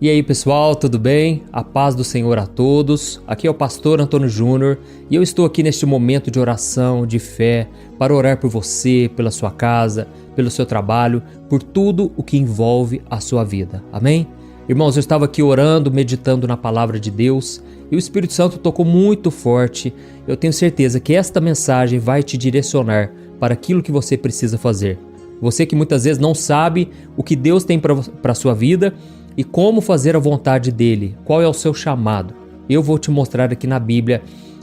E aí pessoal, tudo bem? A paz do Senhor a todos. Aqui é o pastor Antônio Júnior e eu estou aqui neste momento de oração, de fé, para orar por você, pela sua casa, pelo seu trabalho, por tudo o que envolve a sua vida. Amém? Irmãos, eu estava aqui orando, meditando na palavra de Deus e o Espírito Santo tocou muito forte. Eu tenho certeza que esta mensagem vai te direcionar para aquilo que você precisa fazer. Você que muitas vezes não sabe o que Deus tem para a sua vida e como fazer a vontade dele, qual é o seu chamado. Eu vou te mostrar aqui na Bíblia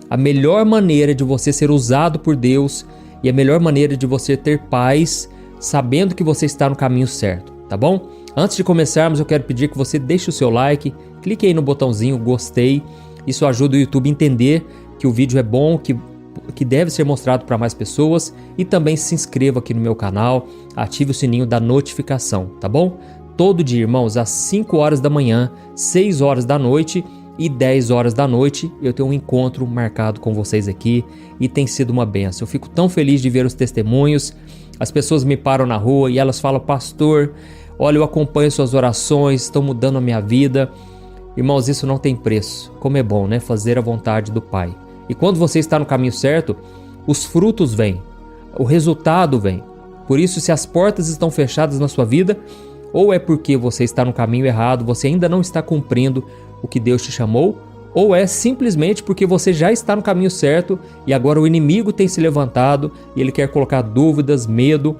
a melhor maneira de você ser usado por Deus e a melhor maneira de você ter paz, sabendo que você está no caminho certo, tá bom? Antes de começarmos, eu quero pedir que você deixe o seu like, clique aí no botãozinho gostei, isso ajuda o YouTube a entender que o vídeo é bom, que deve ser mostrado para mais pessoas e também se inscreva aqui no meu canal, ative o sininho da notificação, tá bom? Todo dia, irmãos, às 5 horas da manhã, 6 horas da noite e 10 horas da noite, eu tenho um encontro marcado com vocês aqui e tem sido uma bênção. Eu fico tão feliz de ver os testemunhos, as pessoas me param na rua e elas falam: pastor, olha, eu acompanho suas orações, estão mudando a minha vida. Irmãos, isso não tem preço. Como é bom, né? Fazer a vontade do Pai. E quando você está no caminho certo, os frutos vêm, o resultado vem. Por isso, se as portas estão fechadas na sua vida, ou é porque você está no caminho errado, você ainda não está cumprindo o que Deus te chamou, ou é simplesmente porque você já está no caminho certo e agora o inimigo tem se levantado e ele quer colocar dúvidas, medo,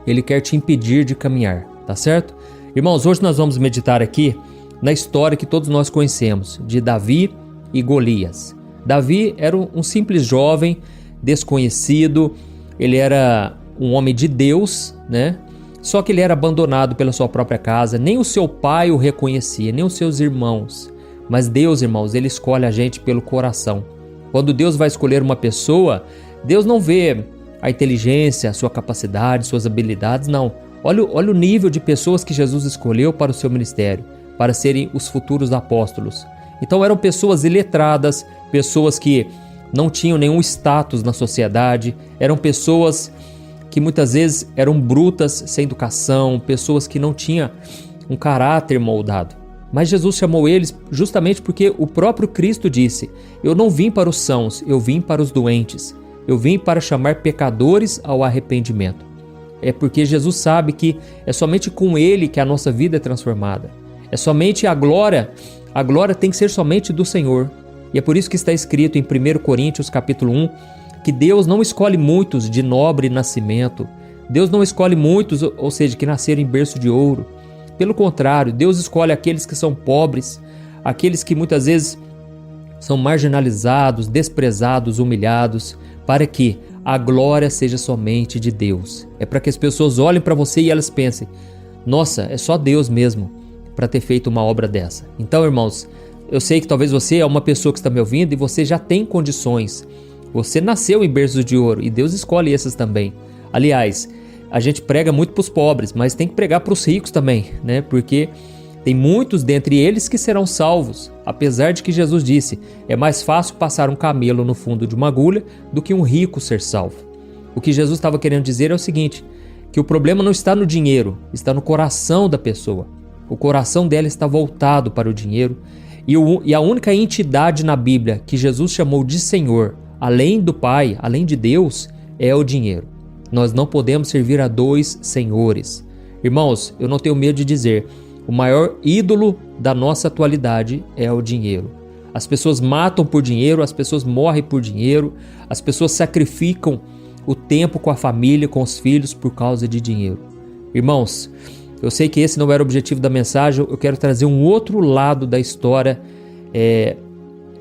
ele quer te impedir de caminhar, tá certo? Irmãos, hoje nós vamos meditar aqui na história que todos nós conhecemos, de Davi e Golias. Davi era um simples jovem, desconhecido, ele era um homem de Deus, né? Só que ele era abandonado pela sua própria casa, nem o seu pai o reconhecia, nem os seus irmãos. Mas Deus, irmãos, ele escolhe a gente pelo coração. Quando Deus vai escolher uma pessoa, Deus não vê a inteligência, a sua capacidade, suas habilidades, não. Olha o nível de pessoas que Jesus escolheu para o seu ministério, para serem os futuros apóstolos. Então eram pessoas iletradas, pessoas que não tinham nenhum status na sociedade, eram pessoas que muitas vezes eram brutas, sem educação, pessoas que não tinham um caráter moldado. Mas Jesus chamou eles justamente porque o próprio Cristo disse: eu não vim para os sãos, eu vim para os doentes. Eu vim para chamar pecadores ao arrependimento. É porque Jesus sabe que é somente com Ele que a nossa vida é transformada. É somente a glória tem que ser somente do Senhor. E é por isso que está escrito em 1 Coríntios capítulo 1, que Deus não escolhe muitos de nobre nascimento. Deus não escolhe muitos, ou seja, que nasceram em berço de ouro. Pelo contrário, Deus escolhe aqueles que são pobres, aqueles que muitas vezes são marginalizados, desprezados, humilhados, para que a glória seja somente de Deus. É para que as pessoas olhem para você e elas pensem: nossa, é só Deus mesmo para ter feito uma obra dessa. Então, irmãos, eu sei que talvez você é uma pessoa que está me ouvindo e você já tem condições. Você nasceu em berços de ouro e Deus escolhe esses também. Aliás, a gente prega muito para os pobres, mas tem que pregar para os ricos também, né? Porque tem muitos dentre eles que serão salvos. Apesar de que Jesus disse: é mais fácil passar um camelo no fundo de uma agulha do que um rico ser salvo. O que Jesus estava querendo dizer é o seguinte: que o problema não está no dinheiro, está no coração da pessoa. O coração dela está voltado para o dinheiro e a única entidade na Bíblia que Jesus chamou de Senhor, além do Pai, além de Deus, é o dinheiro. Nós não podemos servir a dois senhores. Irmãos, eu não tenho medo de dizer, o maior ídolo da nossa atualidade é o dinheiro. As pessoas matam por dinheiro, as pessoas morrem por dinheiro, as pessoas sacrificam o tempo com a família, com os filhos por causa de dinheiro. Irmãos, eu sei que esse não era o objetivo da mensagem, eu quero trazer um outro lado da história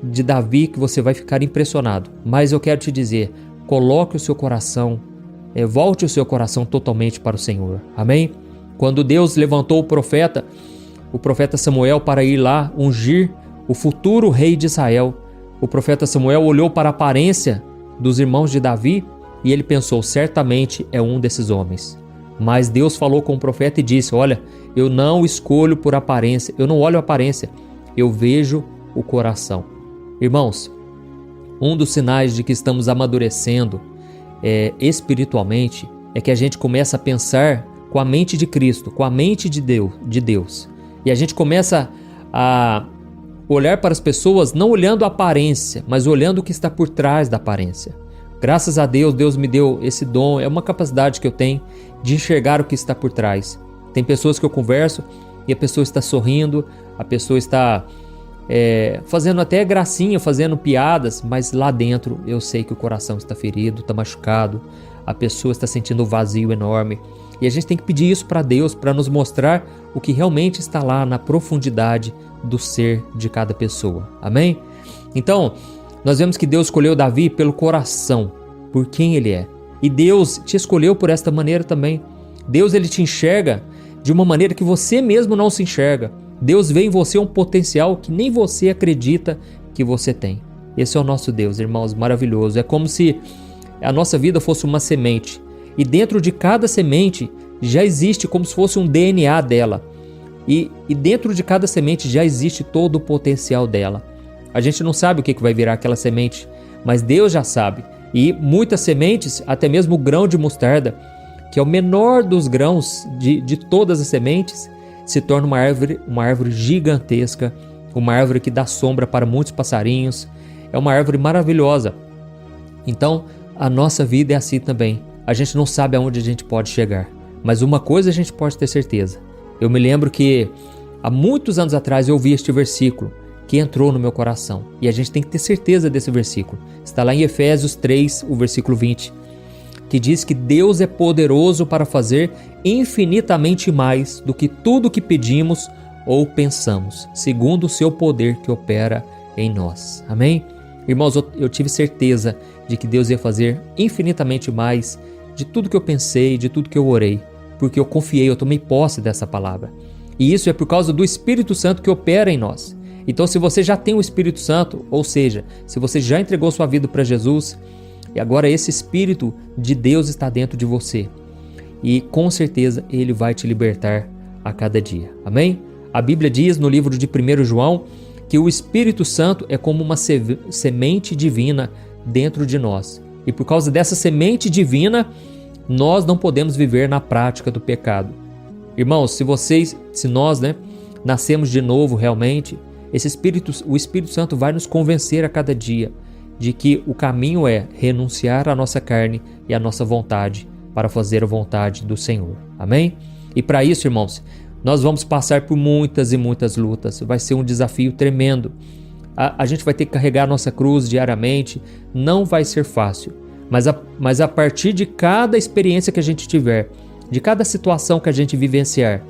de Davi que você vai ficar impressionado. Mas eu quero te dizer, coloque o seu coração, volte o seu coração totalmente para o Senhor. Amém? Quando Deus levantou o profeta Samuel para ir lá ungir o futuro rei de Israel, o profeta Samuel olhou para a aparência dos irmãos de Davi e ele pensou: certamente é um desses homens. Mas Deus falou com o profeta e disse: olha, eu não escolho por aparência, eu não olho a aparência, eu vejo o coração. Irmãos, um dos sinais de que estamos amadurecendo espiritualmente é que a gente começa a pensar com a mente de Cristo, com a mente de Deus. E a gente começa a olhar para as pessoas não olhando a aparência, mas olhando o que está por trás da aparência. Graças a Deus, Deus me deu esse dom, é uma capacidade que eu tenho de enxergar o que está por trás. Tem pessoas que eu converso e a pessoa está sorrindo, a pessoa está fazendo até gracinha, fazendo piadas, mas lá dentro eu sei que o coração está ferido, está machucado, a pessoa está sentindo um vazio enorme. E a gente tem que pedir isso para Deus, para nos mostrar o que realmente está lá na profundidade do ser de cada pessoa. Amém? Então, nós vemos que Deus escolheu Davi pelo coração, por quem ele é. E Deus te escolheu por esta maneira também. Deus, ele te enxerga de uma maneira que você mesmo não se enxerga. Deus vê em você um potencial que nem você acredita que você tem. Esse é o nosso Deus, irmãos, maravilhoso. É como se a nossa vida fosse uma semente. E dentro de cada semente já existe como se fosse um DNA dela. E dentro de cada semente já existe todo o potencial dela. A gente não sabe o que vai virar aquela semente, mas Deus já sabe. E muitas sementes, até mesmo o grão de mostarda, que é o menor dos grãos de todas as sementes, se torna uma árvore gigantesca, uma árvore que dá sombra para muitos passarinhos. É uma árvore maravilhosa. Então, a nossa vida é assim também. A gente não sabe aonde a gente pode chegar, mas uma coisa a gente pode ter certeza. Eu me lembro que há muitos anos atrás eu ouvi este versículo que entrou no meu coração, e a gente tem que ter certeza desse versículo. Está lá em Efésios 3, o versículo 20, que diz que Deus é poderoso para fazer infinitamente mais do que tudo que pedimos ou pensamos, segundo o seu poder que opera em nós. Amém? Irmãos, eu tive certeza de que Deus ia fazer infinitamente mais de tudo que eu pensei, de tudo que eu orei, porque eu confiei, eu tomei posse dessa palavra. E isso é por causa do Espírito Santo que opera em nós. Então, se você já tem o Espírito Santo, ou seja, se você já entregou sua vida para Jesus, e agora esse Espírito de Deus está dentro de você, e com certeza Ele vai te libertar a cada dia. Amém? A Bíblia diz no livro de 1 João que o Espírito Santo é como uma semente divina dentro de nós. E por causa dessa semente divina, nós não podemos viver na prática do pecado. Irmãos, se nós nascemos de novo realmente, o Espírito Santo vai nos convencer a cada dia de que o caminho é renunciar à nossa carne e à nossa vontade para fazer a vontade do Senhor. Amém? E para isso, irmãos, nós vamos passar por muitas e muitas lutas. Vai ser um desafio tremendo. A gente vai ter que carregar a nossa cruz diariamente. Não vai ser fácil. Mas a partir de cada experiência que a gente tiver, de cada situação que a gente vivenciar,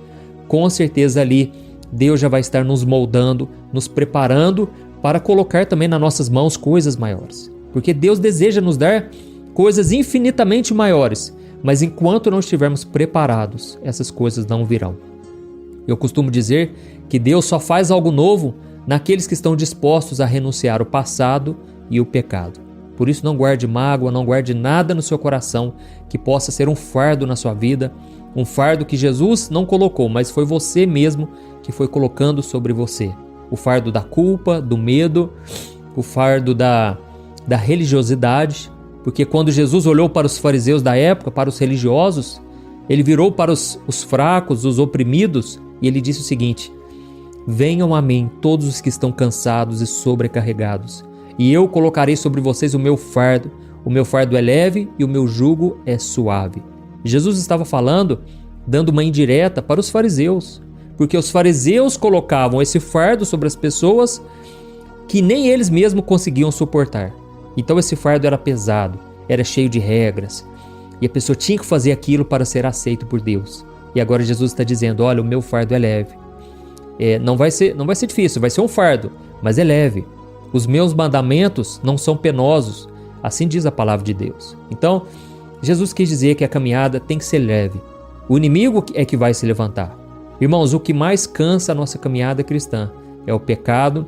com certeza ali Deus já vai estar nos moldando, nos preparando para colocar também nas nossas mãos coisas maiores. Porque Deus deseja nos dar coisas infinitamente maiores, mas enquanto não estivermos preparados, essas coisas não virão. Eu costumo dizer que Deus só faz algo novo naqueles que estão dispostos a renunciar ao passado e o pecado. Por isso, não guarde mágoa, não guarde nada no seu coração que possa ser um fardo na sua vida, um fardo que Jesus não colocou, mas foi você mesmo que foi colocando sobre você. O fardo da culpa, do medo, o fardo da religiosidade, porque quando Jesus olhou para os fariseus da época, para os religiosos, ele virou para os fracos, os oprimidos, e ele disse o seguinte: venham a mim todos os que estão cansados e sobrecarregados, e eu colocarei sobre vocês o meu fardo é leve e o meu jugo é suave. Jesus estava falando, dando uma indireta para os fariseus, porque os fariseus colocavam esse fardo sobre as pessoas que nem eles mesmos conseguiam suportar. Então esse fardo era pesado, era cheio de regras, e a pessoa tinha que fazer aquilo para ser aceito por Deus. E agora Jesus está dizendo: olha, o meu fardo é leve. Não vai ser difícil, vai ser um fardo, mas é leve. Os meus mandamentos não são penosos, assim diz a palavra de Deus. Então, Jesus quis dizer que a caminhada tem que ser leve. O inimigo é que vai se levantar. Irmãos, o que mais cansa a nossa caminhada cristã é o pecado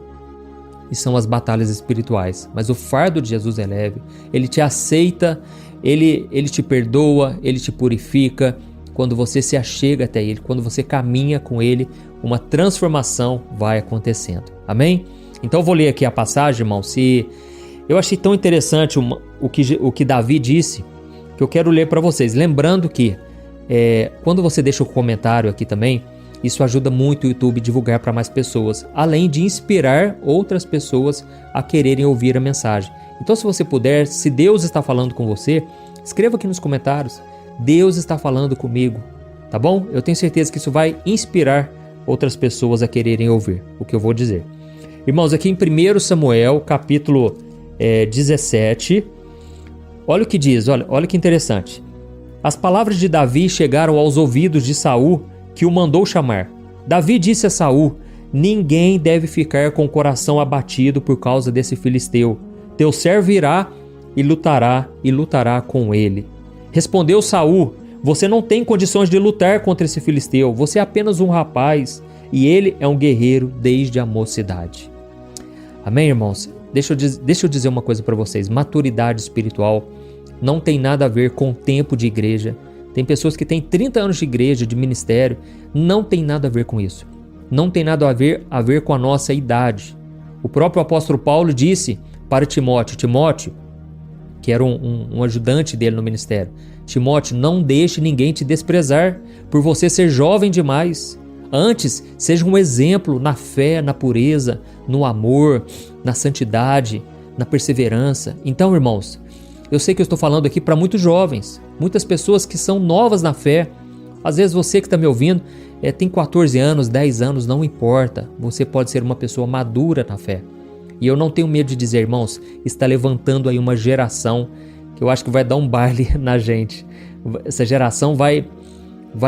e são as batalhas espirituais. Mas o fardo de Jesus é leve. Ele te aceita, ele te perdoa, ele te purifica. Quando você se achega até ele, quando você caminha com ele, uma transformação vai acontecendo. Amém? Então eu vou ler aqui a passagem, irmão. Eu achei tão interessante o que Davi disse, que eu quero ler para vocês. Lembrando que quando você deixa o comentário aqui também, Isso ajuda muito o YouTube a divulgar para mais pessoas, além de inspirar outras pessoas a quererem ouvir a mensagem. Então, se você puder, se Deus está falando com você, escreva aqui nos comentários: Deus está falando comigo, tá bom? Eu tenho certeza que isso vai inspirar outras pessoas a quererem ouvir o que eu vou dizer. Irmãos, aqui em 1 Samuel, capítulo 17, olha o que diz, olha que interessante. As palavras de Davi chegaram aos ouvidos de Saul, que o mandou chamar. Davi disse a Saul: ninguém deve ficar com o coração abatido por causa desse filisteu. Teu servo irá e lutará com ele. Respondeu Saul: você não tem condições de lutar contra esse filisteu. Você é apenas um rapaz e ele é um guerreiro desde a mocidade. Amém, irmãos? Deixa eu dizer uma coisa para vocês. Maturidade espiritual não tem nada a ver com tempo de igreja. Tem pessoas que têm 30 anos de igreja, de ministério. Não tem nada a ver com isso. Não tem nada a ver com a nossa idade. O próprio apóstolo Paulo disse para Timóteo, que era um ajudante dele no ministério: Timóteo, não deixe ninguém te desprezar por você ser jovem demais. Antes, seja um exemplo na fé, na pureza, no amor, na santidade, na perseverança. Então, irmãos, eu sei que eu estou falando aqui para muitos jovens, muitas pessoas que são novas na fé. Às vezes você que está me ouvindo tem 14 anos, 10 anos, não importa. Você pode ser uma pessoa madura na fé. E eu não tenho medo de dizer, irmãos, está levantando aí uma geração que eu acho que vai dar um baile na gente. Essa geração vai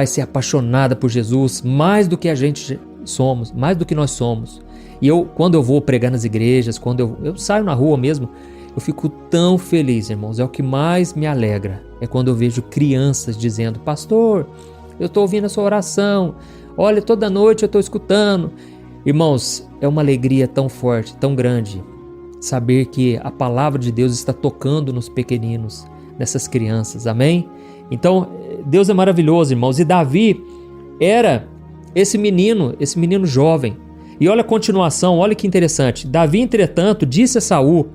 ser apaixonada por Jesus mais do que a gente somos, mais do que nós somos. E quando eu vou pregar nas igrejas, quando eu saio na rua mesmo, eu fico tão feliz, irmãos. É o que mais me alegra. É quando eu vejo crianças dizendo: pastor, eu estou ouvindo a sua oração. Olha, toda noite eu estou escutando. Irmãos, é uma alegria tão forte, tão grande, saber que a palavra de Deus está tocando nos pequeninos, nessas crianças, amém? Então, Deus é maravilhoso, irmãos, e Davi era esse menino jovem. E olha a continuação, olha que interessante. Davi, entretanto, disse a Saul: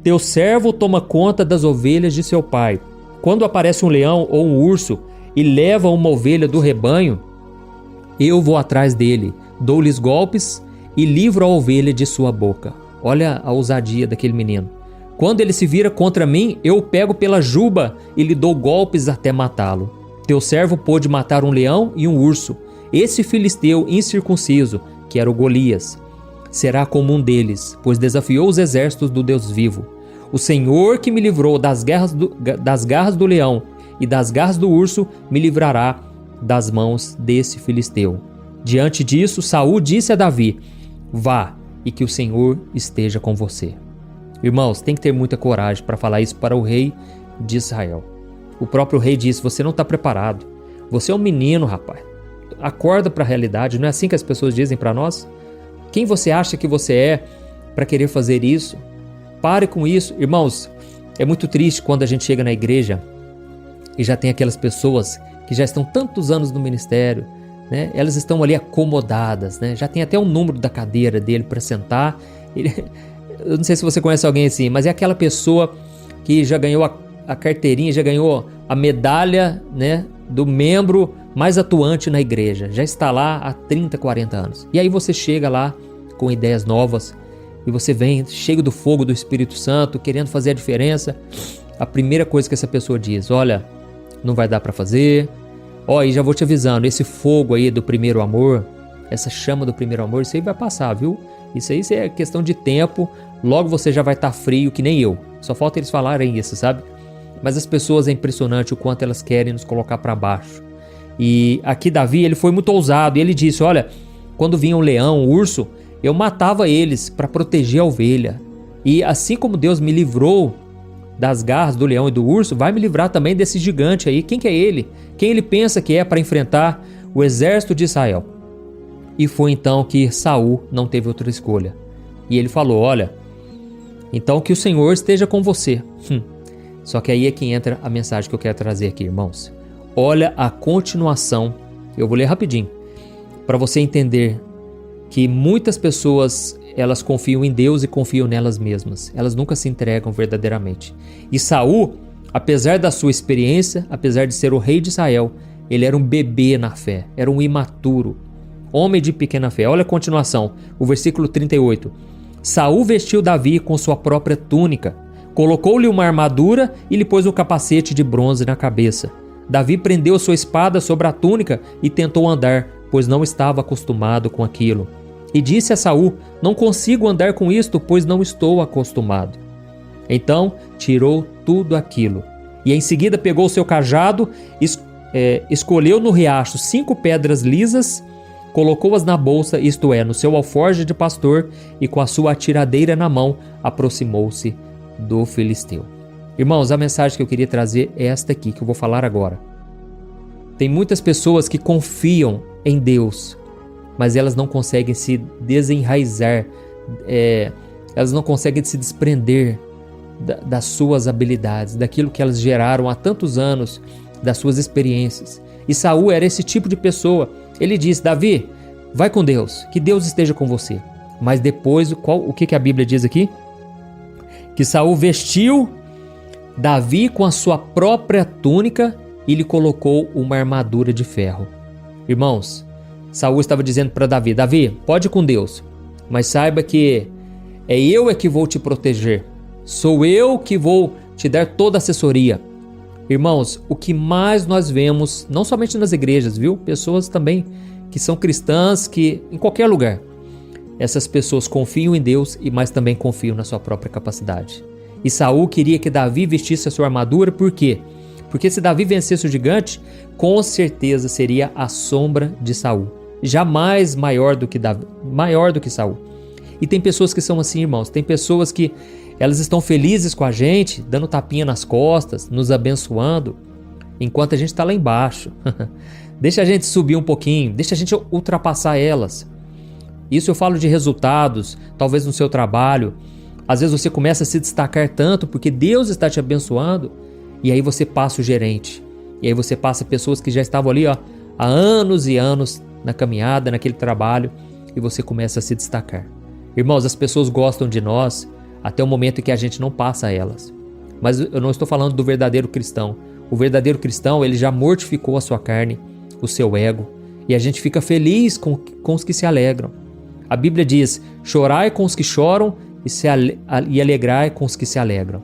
teu servo toma conta das ovelhas de seu pai. Quando aparece um leão ou um urso e leva uma ovelha do rebanho, eu vou atrás dele, dou-lhes golpes e livro a ovelha de sua boca. Olha a ousadia daquele menino. Quando ele se vira contra mim, eu o pego pela juba e lhe dou golpes até matá-lo. Teu servo pôde matar um leão e um urso. Esse filisteu incircunciso, que era o Golias, será como um deles, pois desafiou os exércitos do Deus vivo. O Senhor que me livrou das garras do leão e das garras do urso, me livrará das mãos desse filisteu. Diante disso, Saul disse a Davi: vá, e que o Senhor esteja com você. Irmãos, tem que ter muita coragem para falar isso para o rei de Israel. O próprio rei disse: você não está preparado. Você é um menino, rapaz. Acorda para a realidade. Não é assim que as pessoas dizem para nós? Quem você acha que você é para querer fazer isso? Pare com isso. Irmãos, é muito triste quando a gente chega na igreja e já tem aquelas pessoas que já estão tantos anos no ministério, né? Elas estão ali acomodadas, né? Já tem até o número da cadeira dele para sentar. Eu não sei se você conhece alguém assim, mas é aquela pessoa que já ganhou a carteirinha, já ganhou a medalha, né, do membro mais atuante na igreja. Já está lá há 30, 40 anos. E aí você chega lá com ideias novas e você vem cheio do fogo do Espírito Santo, querendo fazer a diferença. A primeira coisa que essa pessoa diz: olha, não vai dar para fazer. E já vou te avisando, esse fogo aí do primeiro amor, essa chama do primeiro amor, isso aí vai passar, viu? Isso aí é questão de tempo, logo você já vai estar frio que nem eu. Só falta eles falarem isso, sabe? Mas as pessoas, é impressionante o quanto elas querem nos colocar para baixo. E aqui Davi, ele foi muito ousado e ele disse: olha, quando vinha um leão, um urso, eu matava eles para proteger a ovelha. E assim como Deus me livrou das garras do leão e do urso, vai me livrar também desse gigante aí. Quem que é ele? Quem ele pensa que é para enfrentar o exército de Israel? E foi então que Saul não teve outra escolha. E ele falou: olha, então que o Senhor esteja com você. Só que aí é que entra a mensagem que eu quero trazer aqui, irmãos. Olha a continuação. Eu vou ler rapidinho, para você entender que muitas pessoas, elas confiam em Deus e confiam nelas mesmas. Elas nunca se entregam verdadeiramente. E Saul, apesar da sua experiência, apesar de ser o rei de Israel, ele era um bebê na fé, era um imaturo. homem de pequena fé. Olha a continuação, o versículo 38. Saul vestiu Davi com sua própria túnica, colocou-lhe uma armadura e lhe pôs o capacete de bronze na cabeça. Davi prendeu sua espada sobre a túnica e tentou andar, pois não estava acostumado com aquilo. E disse a Saul: não consigo andar com isto, pois não estou acostumado. Então tirou tudo aquilo, e em seguida pegou seu cajado, escolheu no riacho 5 pedras lisas, colocou-as na bolsa, isto é, no seu alforje de pastor, e com a sua atiradeira na mão, aproximou-se do filisteu. Irmãos, a mensagem que eu queria trazer é esta aqui, que eu vou falar agora. Tem muitas pessoas que confiam em Deus, mas elas não conseguem se desenraizar, elas não conseguem se desprender das suas habilidades, daquilo que elas geraram há tantos anos, das suas experiências. E Saul era esse tipo de pessoa. Ele disse: Davi, vai com Deus, que Deus esteja com você. Mas depois, o que a Bíblia diz aqui? Que Saul vestiu Davi com a sua própria túnica e lhe colocou uma armadura de ferro. Irmãos, Saul estava dizendo para Davi: Davi, pode ir com Deus, mas saiba que eu que vou te proteger. Sou eu que vou te dar toda a assessoria. Irmãos, o que mais nós vemos, não somente nas igrejas, viu? Pessoas também que são cristãs, que em qualquer lugar, essas pessoas confiam em Deus, mas também confiam na sua própria capacidade. E Saul queria que Davi vestisse a sua armadura, por quê? Porque se Davi vencesse o gigante, com certeza seria a sombra de Saul. Jamais maior do que Davi, maior do que Saul. E tem pessoas que são assim, irmãos. Tem pessoas que elas estão felizes com a gente, dando tapinha nas costas, nos abençoando, enquanto a gente está lá embaixo. Deixa a gente subir um pouquinho, deixa a gente ultrapassar elas. Isso eu falo de resultados, talvez no seu trabalho. Às vezes você começa a se destacar tanto porque Deus está te abençoando, e aí você passa o gerente. E aí você passa pessoas que já estavam ali há anos e anos na caminhada, naquele trabalho, e você começa a se destacar. Irmãos, as pessoas gostam de nós até o momento em que a gente não passa a elas. Mas eu não estou falando do verdadeiro cristão. O verdadeiro cristão, ele já mortificou a sua carne, o seu ego, e a gente fica feliz com os que se alegram. A Bíblia diz: chorai com os que choram e alegrai com os que se alegram.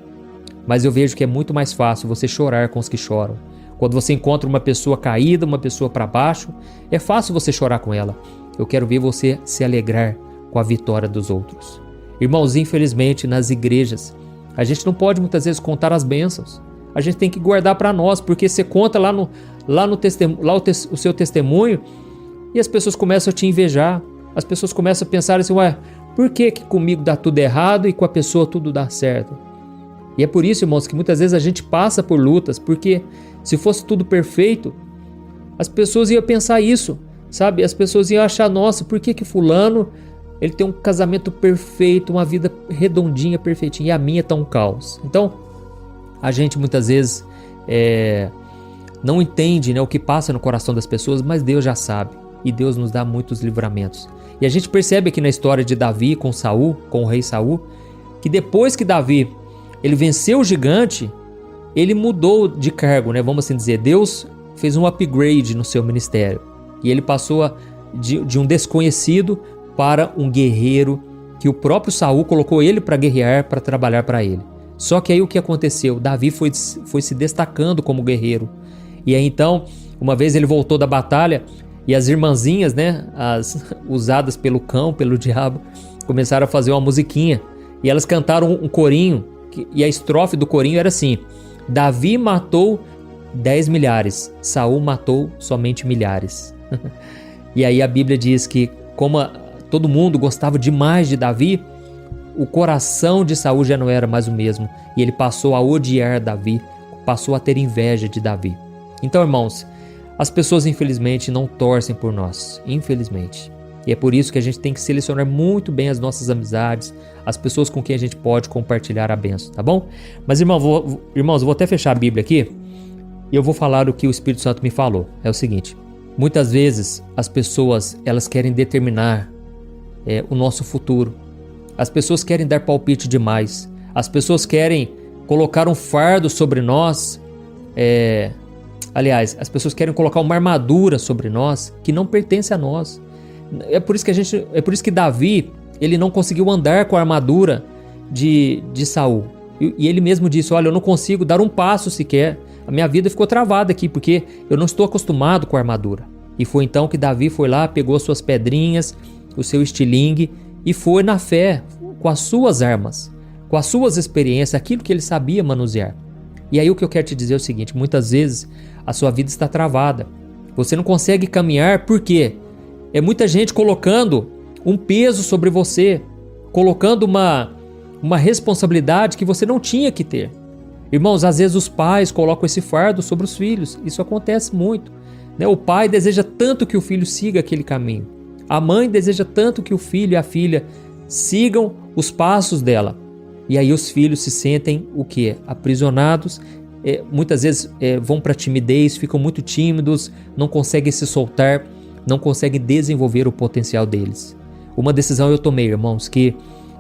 Mas eu vejo que é muito mais fácil você chorar com os que choram. Quando você encontra uma pessoa caída, uma pessoa para baixo, é fácil você chorar com ela. Eu quero ver você se alegrar com a vitória dos outros. Irmãos, infelizmente nas igrejas, a gente não pode muitas vezes contar as bênçãos. A gente tem que guardar para nós, porque você conta o seu testemunho e as pessoas começam a te invejar. As pessoas começam a pensar assim: ué, por que comigo dá tudo errado e com a pessoa tudo dá certo? E é por isso, irmãos, que muitas vezes a gente passa por lutas, porque se fosse tudo perfeito, as pessoas iam pensar isso, sabe? As pessoas iam achar: nossa, por que fulano, ele tem um casamento perfeito, uma vida redondinha, perfeitinha, e a minha tá um caos? Então, a gente muitas vezes não entende, né, o que passa no coração das pessoas, mas Deus já sabe, e Deus nos dá muitos livramentos. E a gente percebe aqui na história de Davi com Saul, com o rei Saul, que depois que Davi ele venceu o gigante, ele mudou de cargo, né? Vamos assim dizer. Deus fez um upgrade no seu ministério. E ele passou de um desconhecido para um guerreiro que o próprio Saul colocou ele para guerrear, para trabalhar para ele. Só que aí o que aconteceu? Davi foi se destacando como guerreiro. E aí então, uma vez ele voltou da batalha e as irmãzinhas, né, usadas pelo cão, pelo diabo, começaram a fazer uma musiquinha. E elas cantaram um corinho. E a estrofe do corinho era assim: Davi matou 10 milhares, Saul matou somente milhares. E aí a Bíblia diz que, como todo mundo gostava demais de Davi, o coração de Saul já não era mais o mesmo, e ele passou a odiar Davi, passou a ter inveja de Davi. Então, irmãos, as pessoas infelizmente não torcem por nós, infelizmente. E é por isso que a gente tem que selecionar muito bem as nossas amizades, as pessoas com quem a gente pode compartilhar a bênção, tá bom? Mas, irmãos, eu vou até fechar a Bíblia aqui e eu vou falar o que o Espírito Santo me falou. É o seguinte: muitas vezes as pessoas, elas querem determinar o nosso futuro. As pessoas querem dar palpite demais. As pessoas querem colocar um fardo sobre nós. Aliás, as pessoas querem colocar uma armadura sobre nós que não pertence a nós. É por isso que Davi, ele não conseguiu andar com a armadura de Saul. E ele mesmo disse: olha, eu não consigo dar um passo sequer. A minha vida ficou travada aqui, porque eu não estou acostumado com a armadura. E foi então que Davi foi lá, pegou suas pedrinhas, o seu estilingue, e foi na fé, com as suas armas, com as suas experiências, aquilo que ele sabia manusear. E aí o que eu quero te dizer é o seguinte: muitas vezes a sua vida está travada. Você não consegue caminhar, por quê? É muita gente colocando um peso sobre você, colocando uma responsabilidade que você não tinha que ter. Irmãos, às vezes os pais colocam esse fardo sobre os filhos. Isso acontece muito, né? O pai deseja tanto que o filho siga aquele caminho. A mãe deseja tanto que o filho e a filha sigam os passos dela. E aí os filhos se sentem o quê? Aprisionados. Muitas vezes vão para a timidez, ficam muito tímidos, não conseguem se soltar, não conseguem desenvolver o potencial deles. Uma decisão eu tomei, irmãos, que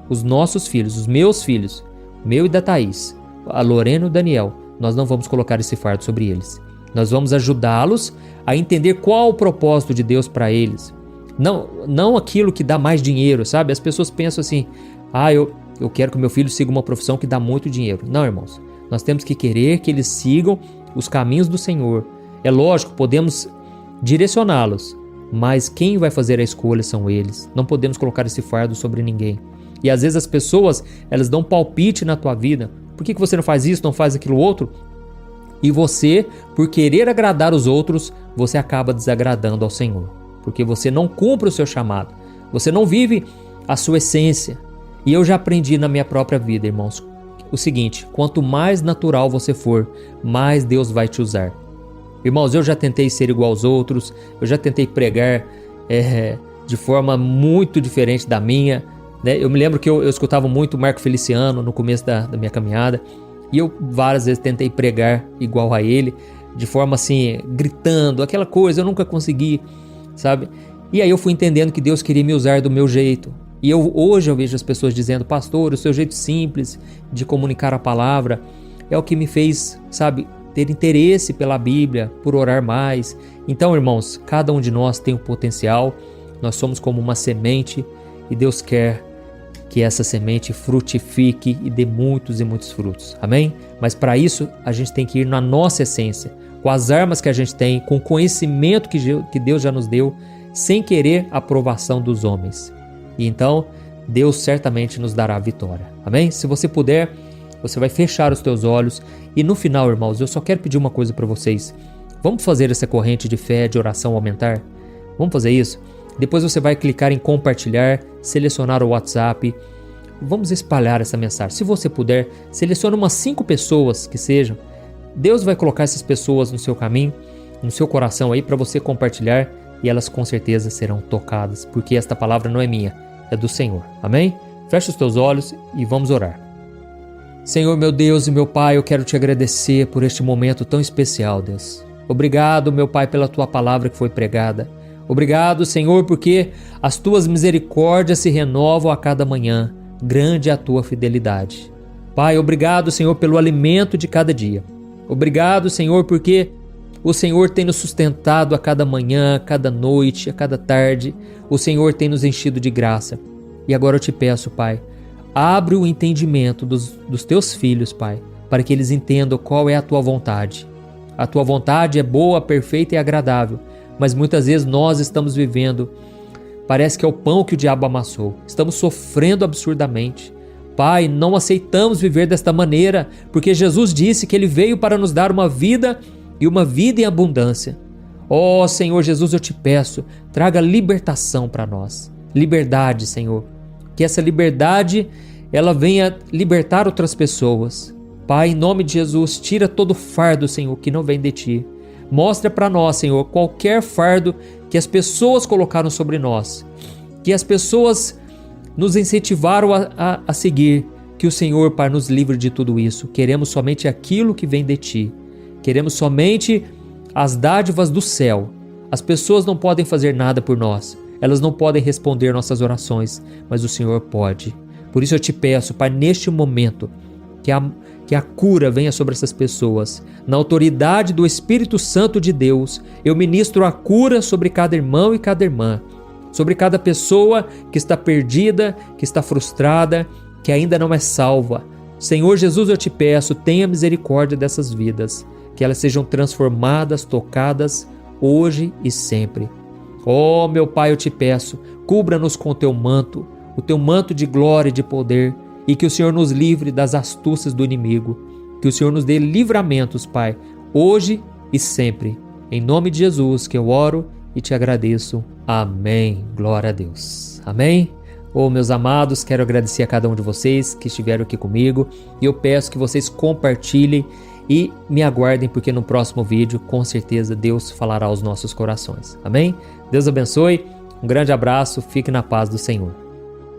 os nossos filhos, os meus filhos, meu e da Thaís, a Lorena e o Daniel, nós não vamos colocar esse fardo sobre eles. Nós vamos ajudá-los a entender qual o propósito de Deus para eles. Não aquilo que dá mais dinheiro, sabe? As pessoas pensam assim: eu quero que meu filho siga uma profissão que dá muito dinheiro. Não, irmãos. Nós temos que querer que eles sigam os caminhos do Senhor. É lógico, podemos direcioná-los, mas quem vai fazer a escolha são eles. Não podemos colocar esse fardo sobre ninguém. E às vezes as pessoas, elas dão palpite na tua vida. Por que você não faz isso, não faz aquilo outro? E você, por querer agradar os outros, você acaba desagradando ao Senhor. Porque você não cumpre o seu chamado. Você não vive a sua essência. E eu já aprendi na minha própria vida, irmãos, o seguinte: quanto mais natural você for, mais Deus vai te usar. Irmãos, eu já tentei ser igual aos outros, eu já tentei pregar de forma muito diferente da minha, né? Eu me lembro que eu escutava muito Marco Feliciano no começo da minha caminhada, e eu várias vezes tentei pregar igual a ele, de forma assim, gritando, aquela coisa, eu nunca consegui, sabe? E aí eu fui entendendo que Deus queria me usar do meu jeito. E hoje eu vejo as pessoas dizendo: pastor, o seu jeito simples de comunicar a palavra é o que me fez, sabe, ter interesse pela Bíblia, por orar mais. Então, irmãos, cada um de nós tem um potencial, nós somos como uma semente e Deus quer que essa semente frutifique e dê muitos e muitos frutos, amém? Mas para isso a gente tem que ir na nossa essência, com as armas que a gente tem, com o conhecimento que Deus já nos deu, sem querer a aprovação dos homens. E então Deus certamente nos dará a vitória, amém? Se você puder, você vai fechar os teus olhos e no final, irmãos, eu só quero pedir uma coisa para vocês: vamos fazer essa corrente de fé, de oração aumentar? Vamos fazer isso? Depois você vai clicar em compartilhar, selecionar o WhatsApp, vamos espalhar essa mensagem. Se você puder, selecione umas 5 pessoas que sejam. Deus vai colocar essas pessoas no seu caminho, no seu coração aí para você compartilhar, e elas com certeza serão tocadas, porque esta palavra não é minha, é do Senhor, amém? Fecha os teus olhos e vamos orar. Senhor, meu Deus e meu Pai, eu quero te agradecer por este momento tão especial, Deus. Obrigado, meu Pai, pela tua palavra que foi pregada. Obrigado, Senhor, porque as tuas misericórdias se renovam a cada manhã. Grande é a tua fidelidade. Pai, obrigado, Senhor, pelo alimento de cada dia. Obrigado, Senhor, porque o Senhor tem nos sustentado a cada manhã, a cada noite, a cada tarde. O Senhor tem nos enchido de graça. E agora eu te peço, Pai, abre o entendimento dos teus filhos, Pai, para que eles entendam qual é a tua vontade. A tua vontade é boa, perfeita e agradável, mas muitas vezes nós estamos vivendo, parece que é o pão que o diabo amassou. Estamos sofrendo absurdamente. Pai, não aceitamos viver desta maneira, porque Jesus disse que Ele veio para nos dar uma vida e uma vida em abundância. Ó Senhor Jesus, eu te peço, traga libertação para nós. Liberdade, Senhor. Que essa liberdade, ela venha libertar outras pessoas. Pai, em nome de Jesus, tira todo fardo, Senhor, que não vem de Ti. Mostra para nós, Senhor, qualquer fardo que as pessoas colocaram sobre nós, que as pessoas nos incentivaram a seguir, que o Senhor, Pai, nos livre de tudo isso. Queremos somente aquilo que vem de Ti. Queremos somente as dádivas do céu. As pessoas não podem fazer nada por nós. Elas não podem responder nossas orações, mas o Senhor pode. Por isso eu te peço, Pai, neste momento, que a cura venha sobre essas pessoas. Na autoridade do Espírito Santo de Deus, eu ministro a cura sobre cada irmão e cada irmã, sobre cada pessoa que está perdida, que está frustrada, que ainda não é salva. Senhor Jesus, eu te peço, tenha misericórdia dessas vidas, que elas sejam transformadas, tocadas, hoje e sempre. Oh, meu Pai, eu te peço, cubra-nos com o teu manto de glória e de poder, e que o Senhor nos livre das astúcias do inimigo, que o Senhor nos dê livramentos, Pai, hoje e sempre. Em nome de Jesus que eu oro e te agradeço. Amém. Glória a Deus. Amém. Oh, meus amados, quero agradecer a cada um de vocês que estiveram aqui comigo, e eu peço que vocês compartilhem e me aguardem, porque no próximo vídeo, com certeza, Deus falará aos nossos corações. Amém? Deus abençoe, um grande abraço, fique na paz do Senhor.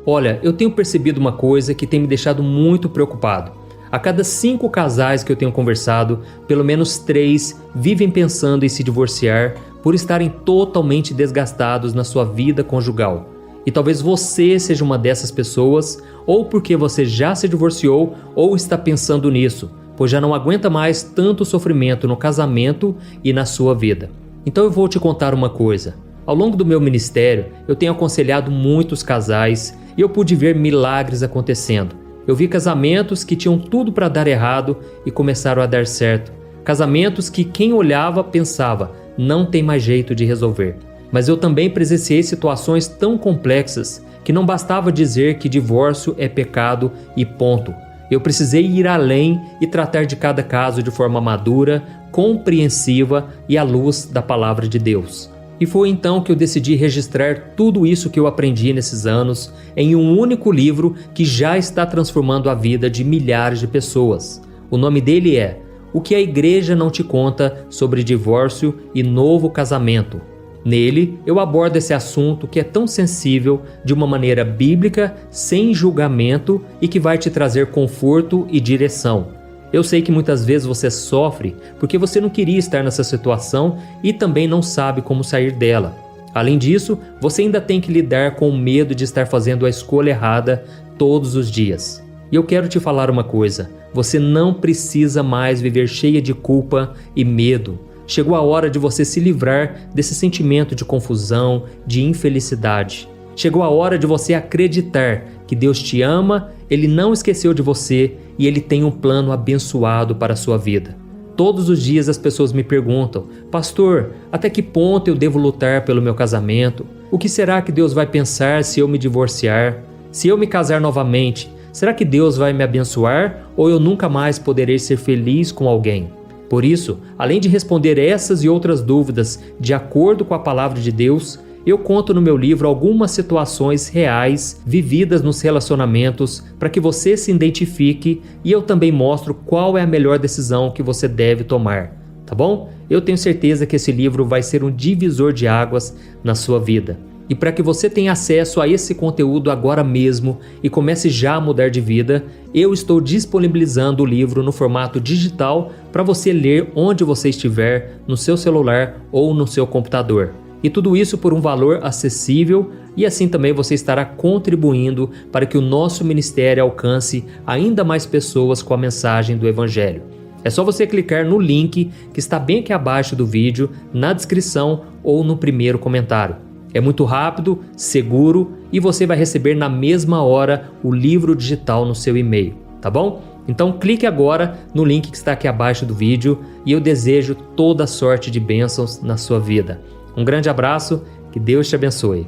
Olha, eu tenho percebido uma coisa que tem me deixado muito preocupado. A cada 5 casais que eu tenho conversado, pelo menos 3 vivem pensando em se divorciar por estarem totalmente desgastados na sua vida conjugal. E talvez você seja uma dessas pessoas, ou porque você já se divorciou ou está pensando nisso, pois já não aguenta mais tanto sofrimento no casamento e na sua vida. Então eu vou te contar uma coisa. Ao longo do meu ministério, eu tenho aconselhado muitos casais e eu pude ver milagres acontecendo. Eu vi casamentos que tinham tudo para dar errado e começaram a dar certo. Casamentos que quem olhava pensava, não tem mais jeito de resolver. Mas eu também presenciei situações tão complexas que não bastava dizer que divórcio é pecado e ponto. Eu precisei ir além e tratar de cada caso de forma madura, compreensiva e à luz da palavra de Deus. E foi então que eu decidi registrar tudo isso que eu aprendi nesses anos em um único livro que já está transformando a vida de milhares de pessoas. O nome dele é O que a Igreja Não Te Conta sobre Divórcio e Novo Casamento. Nele, eu abordo esse assunto que é tão sensível de uma maneira bíblica, sem julgamento e que vai te trazer conforto e direção. Eu sei que muitas vezes você sofre porque você não queria estar nessa situação e também não sabe como sair dela. Além disso, você ainda tem que lidar com o medo de estar fazendo a escolha errada todos os dias. E eu quero te falar uma coisa, você não precisa mais viver cheia de culpa e medo. Chegou a hora de você se livrar desse sentimento de confusão, de infelicidade. Chegou a hora de você acreditar que Deus te ama, Ele não esqueceu de você e Ele tem um plano abençoado para a sua vida. Todos os dias as pessoas me perguntam, pastor, até que ponto eu devo lutar pelo meu casamento? O que será que Deus vai pensar se eu me divorciar? Se eu me casar novamente, será que Deus vai me abençoar ou eu nunca mais poderei ser feliz com alguém? Por isso, além de responder essas e outras dúvidas de acordo com a palavra de Deus, eu conto no meu livro algumas situações reais vividas nos relacionamentos para que você se identifique, e eu também mostro qual é a melhor decisão que você deve tomar, tá bom? Eu tenho certeza que esse livro vai ser um divisor de águas na sua vida. E para que você tenha acesso a esse conteúdo agora mesmo e comece já a mudar de vida, eu estou disponibilizando o livro no formato digital para você ler onde você estiver, no seu celular ou no seu computador. E tudo isso por um valor acessível, e assim também você estará contribuindo para que o nosso ministério alcance ainda mais pessoas com a mensagem do Evangelho. É só você clicar no link que está bem aqui abaixo do vídeo, na descrição ou no primeiro comentário. É muito rápido, seguro e você vai receber na mesma hora o livro digital no seu e-mail, tá bom? Então clique agora no link que está aqui abaixo do vídeo e eu desejo toda sorte de bênçãos na sua vida. Um grande abraço, que Deus te abençoe.